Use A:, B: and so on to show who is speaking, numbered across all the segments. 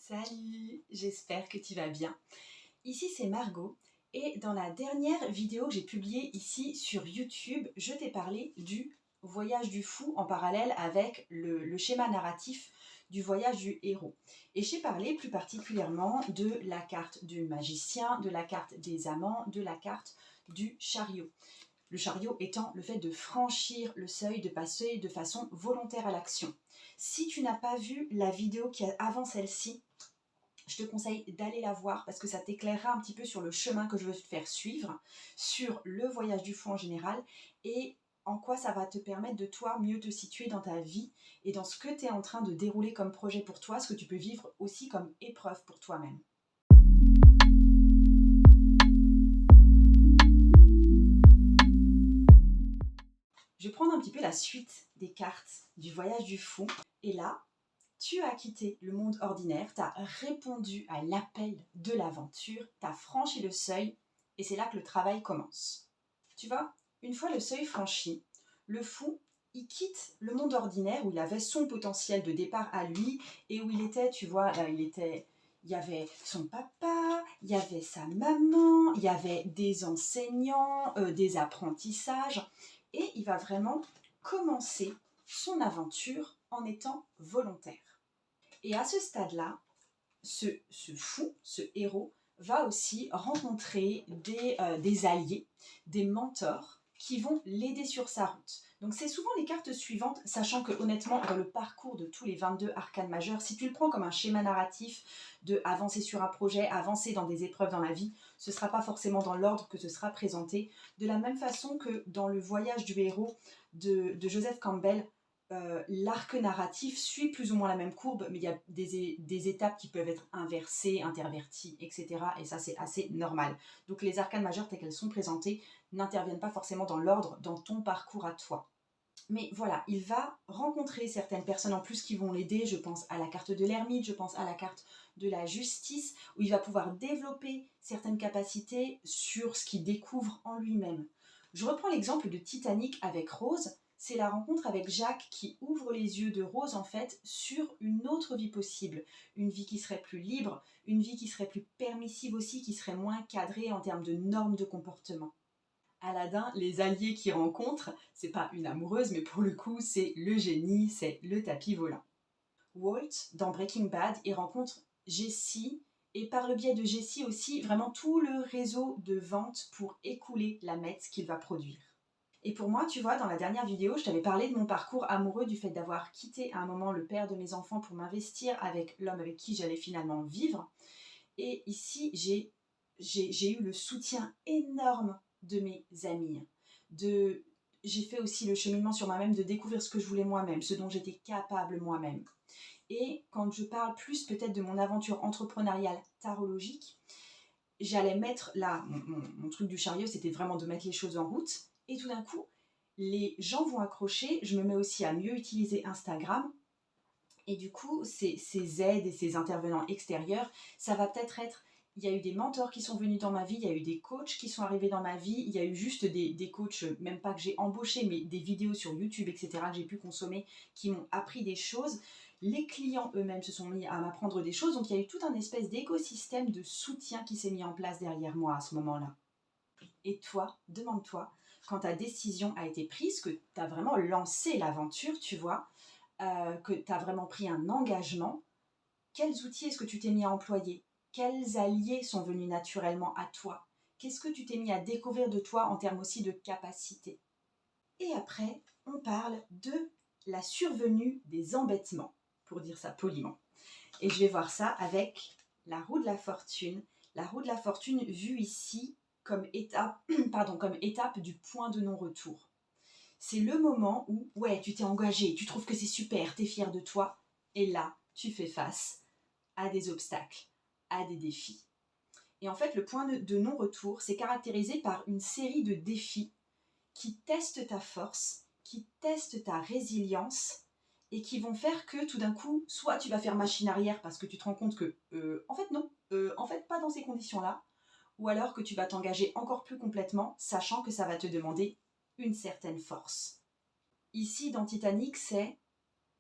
A: Salut, j'espère que tu vas bien. Ici c'est Margot et dans la dernière vidéo que j'ai publiée ici sur YouTube, je t'ai parlé du voyage du fou en parallèle avec le schéma narratif du voyage du héros. Et j'ai parlé plus particulièrement de la carte du magicien, de la carte des amants, de la carte du chariot. Le chariot étant le fait de franchir le seuil, de passer de façon volontaire à l'action. Si tu n'as pas vu la vidéo qui est avant celle-ci, je te conseille d'aller la voir parce que ça t'éclairera un petit peu sur le chemin que je veux te faire suivre, sur le voyage du fou en général et en quoi ça va te permettre de toi mieux te situer dans ta vie et dans ce que tu es en train de dérouler comme projet pour toi, ce que tu peux vivre aussi comme épreuve pour toi-même. Je vais prendre un petit peu la suite des cartes du voyage du fou et là, tu as quitté le monde ordinaire, tu as répondu à l'appel de l'aventure, tu as franchi le seuil et c'est là que le travail commence. Tu vois, une fois le seuil franchi, le fou, il quitte le monde ordinaire où il avait son potentiel de départ à lui et où il était, tu vois, là il y avait son papa, il y avait sa maman, il y avait des enseignants, des apprentissages et il va vraiment commencer son aventure en étant volontaire. Et à ce stade-là, ce fou, ce héros, va aussi rencontrer des alliés, des mentors qui vont l'aider sur sa route. Donc c'est souvent les cartes suivantes, sachant que honnêtement, dans le parcours de tous les 22 arcanes majeurs, si tu le prends comme un schéma narratif de avancer sur un projet, avancer dans des épreuves dans la vie, ce ne sera pas forcément dans l'ordre que ce sera présenté. De la même façon que dans le voyage du héros de Joseph Campbell, l'arc narratif suit plus ou moins la même courbe, mais il y a des étapes qui peuvent être inversées, interverties, etc. Et ça, c'est assez normal. Donc les arcanes majeures, telles qu'elles sont présentées, n'interviennent pas forcément dans l'ordre, dans ton parcours à toi. Mais voilà, il va rencontrer certaines personnes en plus qui vont l'aider. Je pense à la carte de l'ermite, je pense à la carte de la justice, où il va pouvoir développer certaines capacités sur ce qu'il découvre en lui-même. Je reprends l'exemple de Titanic avec Rose. C'est la rencontre avec Jacques qui ouvre les yeux de Rose en fait sur une autre vie possible. Une vie qui serait plus libre, une vie qui serait plus permissive aussi, qui serait moins cadrée en termes de normes de comportement. Aladdin, les alliés qu'il rencontre, c'est pas une amoureuse, mais pour le coup, c'est le génie, c'est le tapis volant. Walt, dans Breaking Bad, il rencontre Jessie, et par le biais de Jessie aussi, vraiment tout le réseau de vente pour écouler la meth qu'il va produire. Et pour moi, tu vois, dans la dernière vidéo, je t'avais parlé de mon parcours amoureux, du fait d'avoir quitté à un moment le père de mes enfants pour m'investir avec l'homme avec qui j'allais finalement vivre. Et ici, j'ai eu le soutien énorme de mes amis. J'ai fait aussi le cheminement sur moi-même, de découvrir ce que je voulais moi-même, ce dont j'étais capable moi-même. Et quand je parle plus peut-être de mon aventure entrepreneuriale tarologique, j'allais mettre là, mon truc du chariot, c'était vraiment de mettre les choses en route. Et tout d'un coup, les gens vont accrocher. Je me mets aussi à mieux utiliser Instagram. Et du coup, ces aides et ces intervenants extérieurs, ça va peut-être être... Il y a eu des mentors qui sont venus dans ma vie, il y a eu des coachs qui sont arrivés dans ma vie, il y a eu juste des coachs, même pas que j'ai embauchés, mais des vidéos sur YouTube, etc., que j'ai pu consommer, qui m'ont appris des choses. Les clients eux-mêmes se sont mis à m'apprendre des choses, donc il y a eu tout un espèce d'écosystème de soutien qui s'est mis en place derrière moi à ce moment-là. Et toi, demande-toi, quand ta décision a été prise, que tu as vraiment lancé l'aventure, tu vois, que tu as vraiment pris un engagement, quels outils est-ce que tu t'es mis à employer? Quels alliés sont venus naturellement à toi? Qu'est-ce que tu t'es mis à découvrir de toi en termes aussi de capacité? Et après, on parle de la survenue des embêtements, pour dire ça poliment. Et je vais voir ça avec la roue de la fortune. La roue de la fortune vue ici comme étape, comme étape du point de non-retour. C'est le moment où, ouais, tu t'es engagé, tu trouves que c'est super, tu es fier de toi, et là, tu fais face à des obstacles, à des défis. Et en fait, le point de non-retour, c'est caractérisé par une série de défis qui testent ta force, qui testent ta résilience, et qui vont faire que tout d'un coup, soit tu vas faire machine arrière parce que tu te rends compte que, en fait non, en fait pas dans ces conditions-là, ou alors que tu vas t'engager encore plus complètement, sachant que ça va te demander une certaine force. Ici, dans Titanic, c'est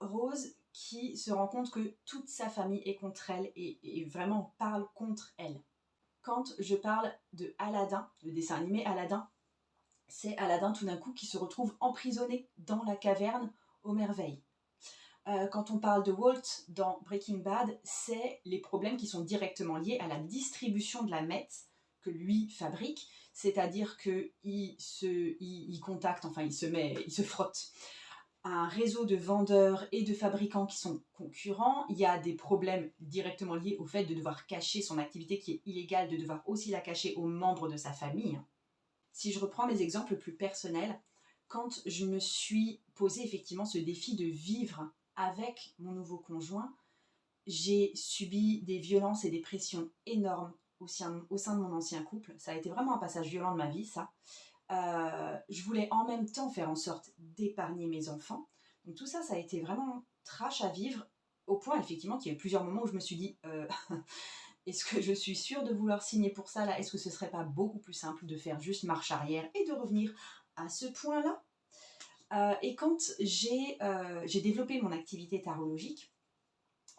A: Rose qui se rend compte que toute sa famille est contre elle et vraiment parle contre elle. Quand je parle de Aladdin, le dessin animé Aladdin, c'est Aladdin tout d'un coup qui se retrouve emprisonné dans la caverne aux merveilles. Quand on parle de Walt dans Breaking Bad, c'est les problèmes qui sont directement liés à la distribution de la meth que lui fabrique, c'est-à-dire qu'il contacte, enfin il se frotte un réseau de vendeurs et de fabricants qui sont concurrents. Il y a des problèmes directement liés au fait de devoir cacher son activité qui est illégale, de devoir aussi la cacher aux membres de sa famille. Si je reprends mes exemples plus personnels, quand je me suis posé effectivement ce défi de vivre avec mon nouveau conjoint, j'ai subi des violences et des pressions énormes au sein de mon ancien couple. Ça a été vraiment un passage violent de ma vie, ça. Je voulais en même temps faire en sorte d'épargner mes enfants. Donc tout ça, ça a été vraiment trash à vivre, au point effectivement qu'il y a eu plusieurs moments où je me suis dit est-ce que je suis sûre de vouloir signer pour ça là? Est-ce que ce serait pas beaucoup plus simple de faire juste marche arrière et de revenir à ce point-là? Et quand j'ai développé mon activité tarologique,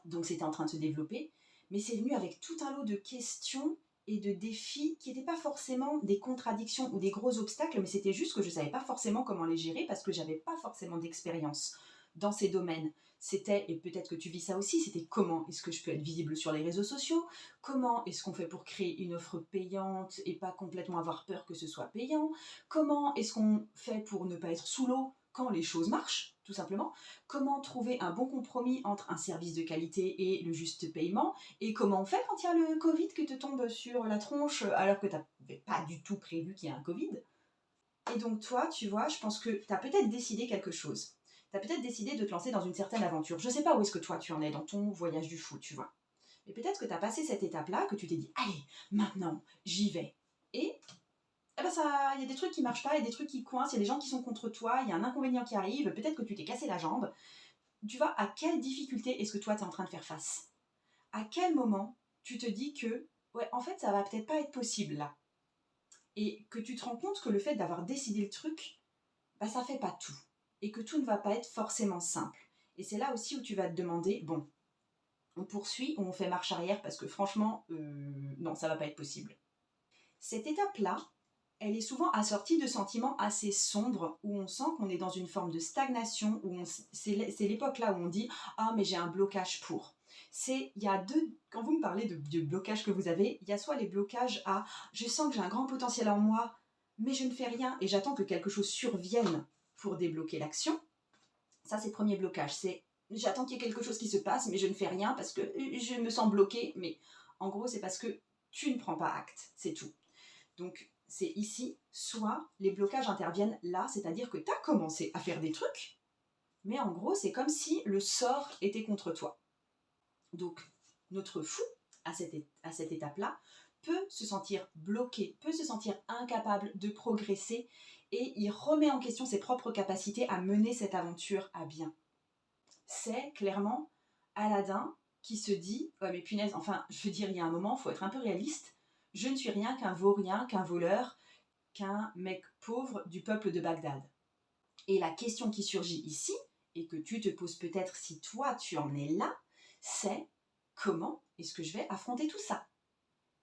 A: donc c'était en train de se développer, mais c'est venu avec tout un lot de questions et de défis qui n'étaient pas forcément des contradictions ou des gros obstacles, mais c'était juste que je ne savais pas forcément comment les gérer parce que je n'avais pas forcément d'expérience dans ces domaines. C'était, et peut-être que tu vis ça aussi, c'était comment est-ce que je peux être visible sur les réseaux sociaux, comment est-ce qu'on fait pour créer une offre payante et pas complètement avoir peur que ce soit payant, comment est-ce qu'on fait pour ne pas être sous l'eau quand les choses marchent, tout simplement, comment trouver un bon compromis entre un service de qualité et le juste paiement, et comment on fait quand il y a le Covid qui te tombe sur la tronche alors que tu n'avais pas du tout prévu qu'il y ait un Covid. Et donc toi, tu vois, je pense que tu as peut-être décidé quelque chose. Tu as peut-être décidé de te lancer dans une certaine aventure. Je ne sais pas où est-ce que toi tu en es dans ton voyage du fou, tu vois. Mais peut-être que tu as passé cette étape-là, que tu t'es dit, allez, maintenant, j'y vais. Et eh ben il y a des trucs qui marchent pas, il y a des trucs qui coincent, il y a des gens qui sont contre toi, il y a un inconvénient qui arrive, peut-être que tu t'es cassé la jambe. Tu vois, à quelle difficulté est-ce que toi, tu es en train de faire face? À quel moment tu te dis que, ouais, en fait, ça va peut-être pas être possible là? Et que tu te rends compte que le fait d'avoir décidé le truc, bah, ça fait pas tout. Et que tout ne va pas être forcément simple. Et c'est là aussi où tu vas te demander, bon, on poursuit ou on fait marche arrière parce que franchement, non, ça va pas être possible. Cette étape-là, elle est souvent assortie de sentiments assez sombres où on sent qu'on est dans une forme de stagnation, c'est l'époque là où on dit ah mais j'ai un blocage pour. Il y a deux, quand vous me parlez de blocage que vous avez, il y a soit les blocages à je sens que j'ai un grand potentiel en moi, mais je ne fais rien et j'attends que quelque chose survienne pour débloquer l'action. Ça c'est le premier blocage, c'est j'attends qu'il y ait quelque chose qui se passe, mais je ne fais rien parce que je me sens bloquée, mais en gros c'est parce que tu ne prends pas acte, c'est tout. Donc, c'est ici, soit les blocages interviennent là, c'est-à-dire que tu as commencé à faire des trucs, mais en gros, c'est comme si le sort était contre toi. Donc, notre fou, à cette étape-là, peut se sentir bloqué, peut se sentir incapable de progresser, et il remet en question ses propres capacités à mener cette aventure à bien. C'est clairement Aladdin qui se dit « Oh mais punaise, enfin, je veux dire, il y a un moment, il faut être un peu réaliste. Je ne suis rien qu'un vaurien, qu'un voleur, qu'un mec pauvre du peuple de Bagdad. » Et la question qui surgit ici, et que tu te poses peut-être si toi tu en es là, c'est comment est-ce que je vais affronter tout ça?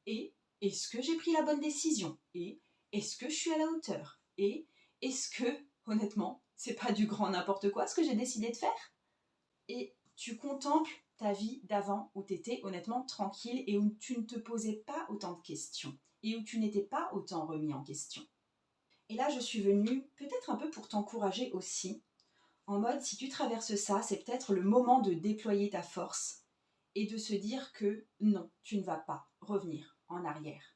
A: Et est-ce que j'ai pris la bonne décision? Et est-ce que je suis à la hauteur? Et est-ce que, honnêtement, c'est pas du grand n'importe quoi ce que j'ai décidé de faire? Et tu contemples ta vie d'avant où tu étais honnêtement tranquille et où tu ne te posais pas autant de questions et où tu n'étais pas autant remis en question. Et là, je suis venue peut-être un peu pour t'encourager aussi, en mode si tu traverses ça, c'est peut-être le moment de déployer ta force et de se dire que non, tu ne vas pas revenir en arrière.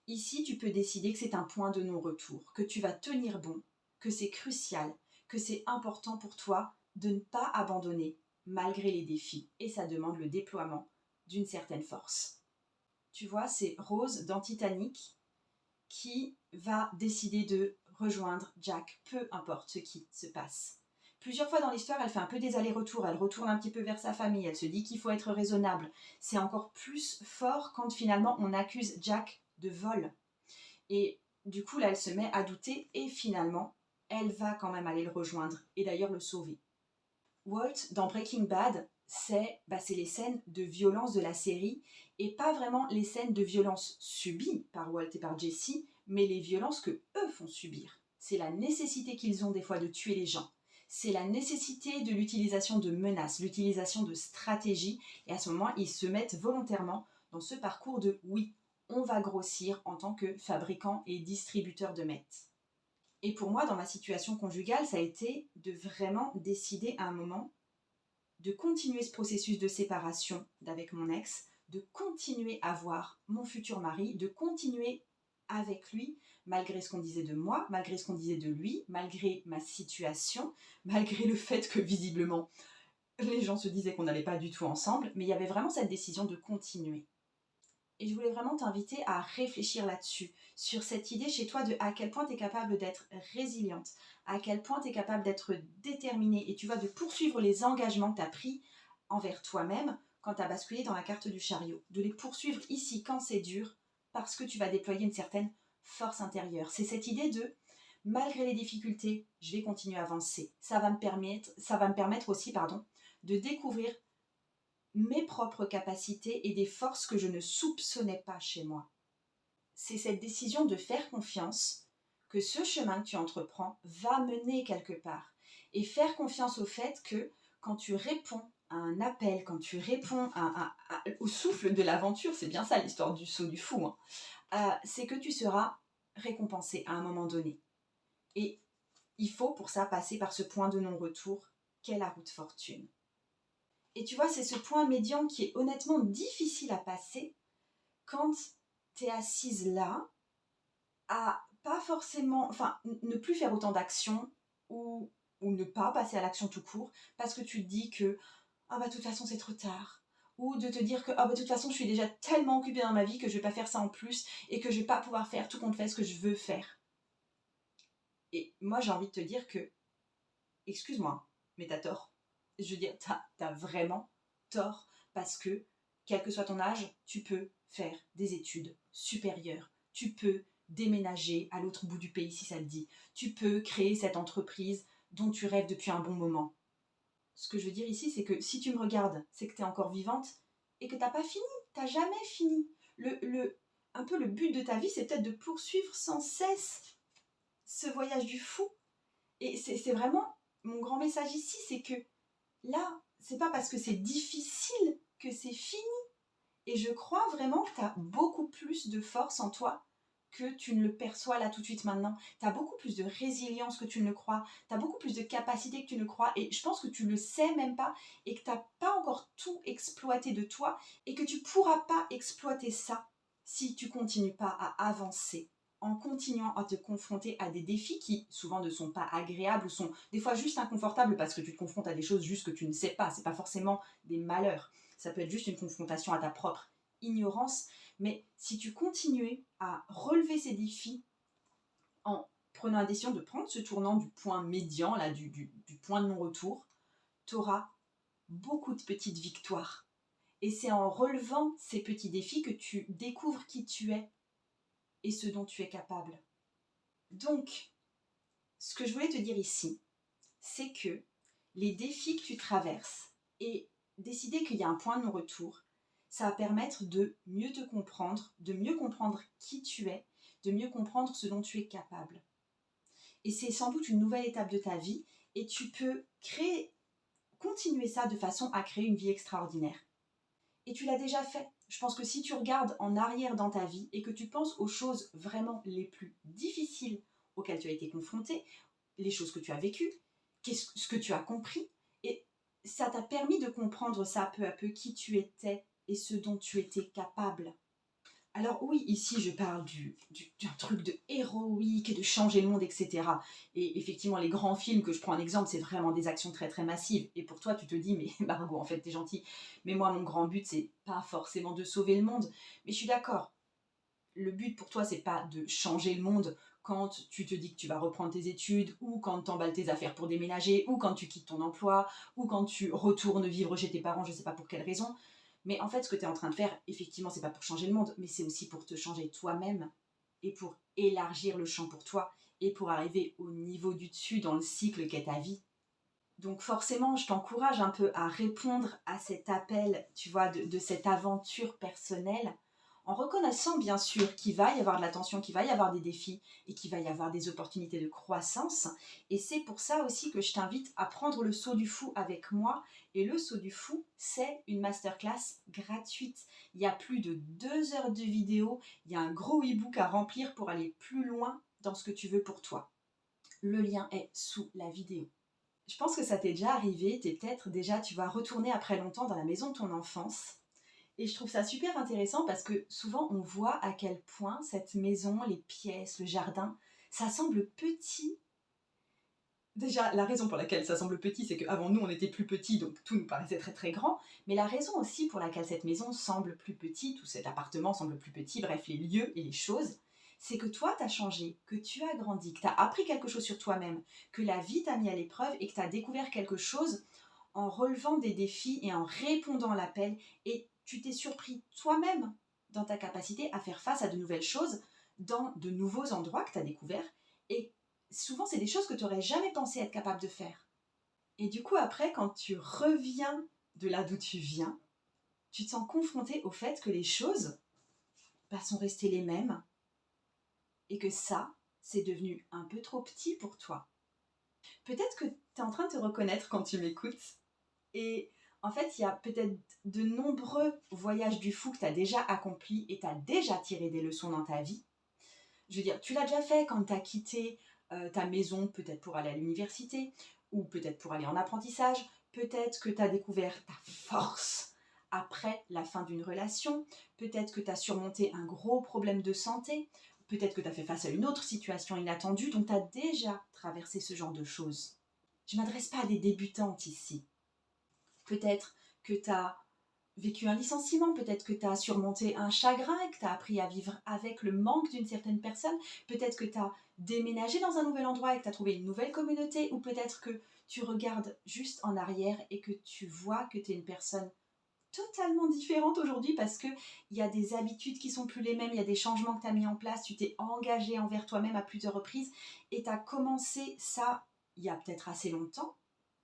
A: Ici, tu peux décider que c'est un point de non-retour, que tu vas tenir bon, que c'est crucial, que c'est important pour toi de ne pas abandonner malgré les défis. Et ça demande le déploiement d'une certaine force. Tu vois, c'est Rose dans Titanic qui va décider de rejoindre Jack, peu importe ce qui se passe. Plusieurs fois dans l'histoire, elle fait un peu des allers-retours, elle retourne un petit peu vers sa famille, elle se dit qu'il faut être raisonnable. C'est encore plus fort quand finalement on accuse Jack de vol. Et du coup, là, elle se met à douter et finalement, elle va quand même aller le rejoindre et d'ailleurs le sauver. Walt, dans Breaking Bad, c'est les scènes de violence de la série et pas vraiment les scènes de violence subies par Walt et par Jesse, mais les violences que eux font subir. C'est la nécessité qu'ils ont des fois de tuer les gens. C'est la nécessité de l'utilisation de menaces, l'utilisation de stratégies. Et à ce moment, ils se mettent volontairement dans ce parcours de oui, on va grossir en tant que fabricant et distributeur de meth. Et pour moi, dans ma situation conjugale, ça a été de vraiment décider à un moment de continuer ce processus de séparation d'avec mon ex, de continuer à voir mon futur mari, de continuer avec lui, malgré ce qu'on disait de moi, malgré ce qu'on disait de lui, malgré ma situation, malgré le fait que visiblement les gens se disaient qu'on n'allait pas du tout ensemble, mais il y avait vraiment cette décision de continuer. Et je voulais vraiment t'inviter à réfléchir là-dessus, sur cette idée chez toi de à quel point tu es capable d'être résiliente, à quel point tu es capable d'être déterminée et tu vois, de poursuivre les engagements que tu as pris envers toi-même quand tu as basculé dans la carte du chariot. De les poursuivre ici quand c'est dur, parce que tu vas déployer une certaine force intérieure. C'est cette idée de malgré les difficultés, je vais continuer à avancer. Ça va me permettre aussi, de découvrir mes propres capacités et des forces que je ne soupçonnais pas chez moi. C'est cette décision de faire confiance que ce chemin que tu entreprends va mener quelque part. Et faire confiance au fait que quand tu réponds à un appel, quand tu réponds au souffle de l'aventure, c'est bien ça l'histoire du saut du fou, c'est que tu seras récompensé à un moment donné. Et il faut pour ça passer par ce point de non-retour qu'est la route fortune. Et tu vois, c'est ce point médian qui est honnêtement difficile à passer quand tu es assise là, à pas forcément, ne plus faire autant d'actions ou ne pas passer à l'action tout court parce que tu te dis que de toute façon c'est trop tard. Ou de te dire que de toute façon je suis déjà tellement occupée dans ma vie que je vais pas faire ça en plus et que je vais pas pouvoir faire tout compte fait ce que je veux faire. Et moi j'ai envie de te dire que, excuse-moi, mais t'as tort. Je veux dire, t'as vraiment tort parce que, quel que soit ton âge, tu peux faire des études supérieures. Tu peux déménager à l'autre bout du pays si ça te dit. Tu peux créer cette entreprise dont tu rêves depuis un bon moment. Ce que je veux dire ici, c'est que si tu me regardes, c'est que tu es encore vivante et que t'as pas fini. T'as jamais fini. Un peu le but de ta vie, c'est peut-être de poursuivre sans cesse ce voyage du fou. Et c'est vraiment mon grand message ici, c'est que là, c'est pas parce que c'est difficile que c'est fini. Et je crois vraiment que tu as beaucoup plus de force en toi que tu ne le perçois là tout de suite maintenant. Tu as beaucoup plus de résilience que tu ne le crois. Tu as beaucoup plus de capacité que tu ne le crois. Et je pense que tu le sais même pas et que tu n'as pas encore tout exploité de toi et que tu pourras pas exploiter ça si tu continues pas à avancer en continuant à te confronter à des défis qui souvent ne sont pas agréables ou sont des fois juste inconfortables parce que tu te confrontes à des choses juste que tu ne sais pas. C'est pas forcément des malheurs. Ça peut être juste une confrontation à ta propre ignorance. Mais si tu continues à relever ces défis en prenant la décision de prendre ce tournant du point médian, là, du point de non-retour, tu auras beaucoup de petites victoires. Et c'est en relevant ces petits défis que tu découvres qui tu es et ce dont tu es capable. Donc, ce que je voulais te dire ici, c'est que les défis que tu traverses et décider qu'il y a un point de non-retour, ça va permettre de mieux te comprendre, de mieux comprendre qui tu es, de mieux comprendre ce dont tu es capable. Et c'est sans doute une nouvelle étape de ta vie et tu peux continuer ça de façon à créer une vie extraordinaire. Et tu l'as déjà fait. Je pense que si tu regardes en arrière dans ta vie et que tu penses aux choses vraiment les plus difficiles auxquelles tu as été confronté, les choses que tu as vécues, ce que tu as compris, et ça t'a permis de comprendre ça peu à peu, qui tu étais et ce dont tu étais capable. Alors oui, ici je parle d'un truc de héroïque et de changer le monde, etc. Et effectivement, les grands films que je prends en exemple, c'est vraiment des actions très très massives. Et pour toi, tu te dis, mais Margot, en fait, t'es gentille. Mais moi, mon grand but, c'est pas forcément de sauver le monde. Mais je suis d'accord. Le but pour toi, c'est pas de changer le monde quand tu te dis que tu vas reprendre tes études, ou quand tu emballes tes affaires pour déménager, ou quand tu quittes ton emploi, ou quand tu retournes vivre chez tes parents, je sais pas pour quelle raison. Mais en fait, ce que tu es en train de faire, effectivement, c'est pas pour changer le monde, mais c'est aussi pour te changer toi-même et pour élargir le champ pour toi et pour arriver au niveau du dessus dans le cycle qu'est ta vie. Donc forcément, je t'encourage un peu à répondre à cet appel, tu vois, de cette aventure personnelle, en reconnaissant bien sûr qu'il va y avoir de la tension, qu'il va y avoir des défis et qu'il va y avoir des opportunités de croissance. Et c'est pour ça aussi que je t'invite à prendre le saut du fou avec moi. Et le saut du fou, c'est une masterclass gratuite. Il y a plus de 2 heures de vidéo, il y a un gros e-book à remplir pour aller plus loin dans ce que tu veux pour toi. Le lien est sous la vidéo. Je pense que ça t'est déjà arrivé, t'es peut-être déjà, tu vas retourner après longtemps dans la maison de ton enfance. Et je trouve ça super intéressant parce que souvent on voit à quel point cette maison, les pièces, le jardin, ça semble petit. Déjà, la raison pour laquelle ça semble petit, c'est qu'avant nous on était plus petits, donc tout nous paraissait très très grand. Mais la raison aussi pour laquelle cette maison semble plus petite, ou cet appartement semble plus petit, bref, les lieux et les choses, c'est que toi t'as changé, que tu as grandi, que t'as appris quelque chose sur toi-même, que la vie t'a mis à l'épreuve et que t'as découvert quelque chose en relevant des défis et en répondant à l'appel. Et tu t'es surpris toi-même dans ta capacité à faire face à de nouvelles choses, dans de nouveaux endroits que tu as découverts. Et souvent, c'est des choses que tu n'aurais jamais pensé être capable de faire. Et du coup, après, quand tu reviens de là d'où tu viens, tu te sens confronté au fait que les choses sont restées les mêmes et que ça, c'est devenu un peu trop petit pour toi. Peut-être que tu es en train de te reconnaître quand tu m'écoutes. Et en fait, il y a peut-être de nombreux voyages du fou que tu as déjà accomplis et tu as déjà tiré des leçons dans ta vie. Je veux dire, tu l'as déjà fait quand tu as quitté ta maison, peut-être pour aller à l'université, ou peut-être pour aller en apprentissage. Peut-être que tu as découvert ta force après la fin d'une relation. Peut-être que tu as surmonté un gros problème de santé. Peut-être que tu as fait face à une autre situation inattendue. Donc, tu as déjà traversé ce genre de choses. Je ne m'adresse pas à des débutantes ici. Peut-être que tu as vécu un licenciement, peut-être que tu as surmonté un chagrin et que tu as appris à vivre avec le manque d'une certaine personne, peut-être que tu as déménagé dans un nouvel endroit et que tu as trouvé une nouvelle communauté, ou peut-être que tu regardes juste en arrière et que tu vois que tu es une personne totalement différente aujourd'hui parce qu'il y a des habitudes qui sont plus les mêmes, il y a des changements que tu as mis en place, tu t'es engagé envers toi-même à plusieurs reprises et tu as commencé ça il y a peut-être assez longtemps.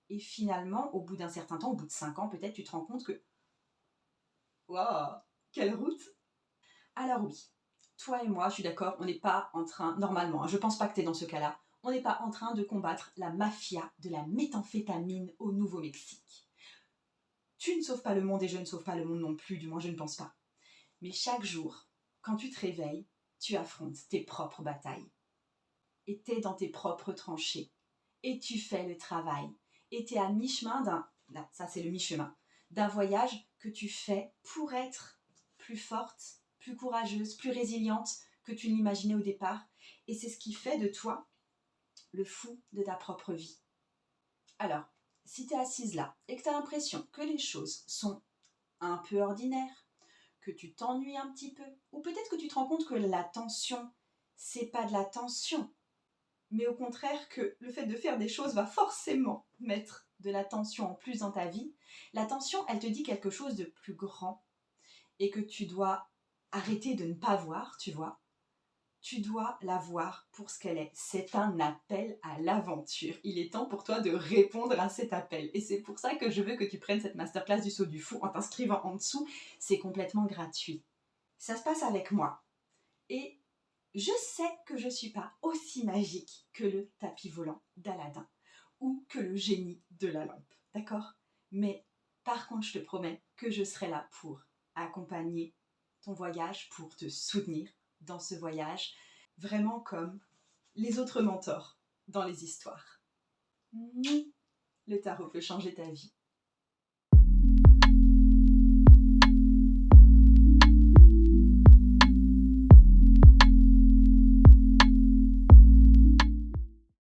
A: Et finalement, au bout d'un certain temps, au bout de 5 ans, peut-être tu te rends compte que waouh, quelle route! Alors oui, toi et moi, je suis d'accord, on n'est pas en train, normalement, je pense pas que tu es dans ce cas-là, on n'est pas en train de combattre la mafia de la méthamphétamine au Nouveau-Mexique. Tu ne sauves pas le monde et je ne sauve pas le monde non plus, du moins je ne pense pas. Mais chaque jour, quand tu te réveilles, tu affrontes tes propres batailles. Et t'es dans tes propres tranchées. Et tu fais le travail. Et t'es à mi-chemin là, ça c'est le mi-chemin, d'un voyage que tu fais pour être plus forte, plus courageuse, plus résiliente que tu ne l'imaginais au départ. Et c'est ce qui fait de toi le fou de ta propre vie. Alors, si tu es assise là et que tu as l'impression que les choses sont un peu ordinaires, que tu t'ennuies un petit peu, ou peut-être que tu te rends compte que la tension, c'est pas de la tension, mais au contraire que le fait de faire des choses va forcément mettre de la tension en plus dans ta vie. La tension, elle te dit quelque chose de plus grand et que tu dois arrêter de ne pas voir, tu vois. Tu dois la voir pour ce qu'elle est. C'est un appel à l'aventure. Il est temps pour toi de répondre à cet appel. Et c'est pour ça que je veux que tu prennes cette masterclass du saut du fou en t'inscrivant en dessous. C'est complètement gratuit. Ça se passe avec moi. Et je sais que je ne suis pas aussi magique que le tapis volant d'Aladin ou que le génie de la lampe, d'accord? Mais par contre, je te promets que je serai là pour accompagner ton voyage, pour te soutenir dans ce voyage, vraiment comme les autres mentors dans les histoires. Le tarot peut changer ta vie.